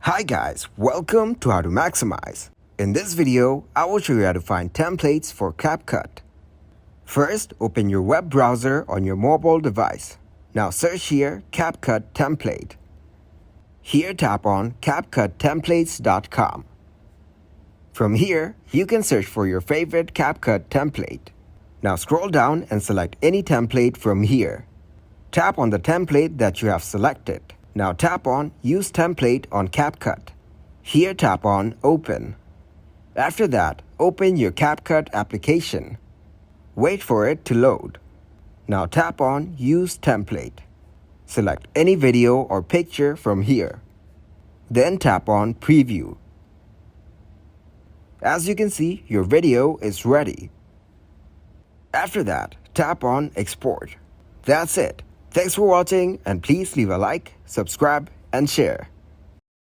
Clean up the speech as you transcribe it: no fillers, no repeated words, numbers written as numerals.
Hi guys, welcome to How to Maximize. In this video, I will show you how to find templates for Capcut. First, open your web browser on your mobile device. Now search here Capcut template. Here tap on CapcutTemplates.com. From here, you can search for your favorite Capcut template. Now scroll down and select any template from here. Tap on the template that you have selected. Now tap on Use Template on Capcut. Here tap on Open. After that, open your Capcut application. Wait for it to load. Now tap on Use Template. Select any video or picture from here. Then tap on Preview. As you can see, your video is ready. After that, tap on Export. That's it. Thanks for watching, and please leave a like, subscribe, and share.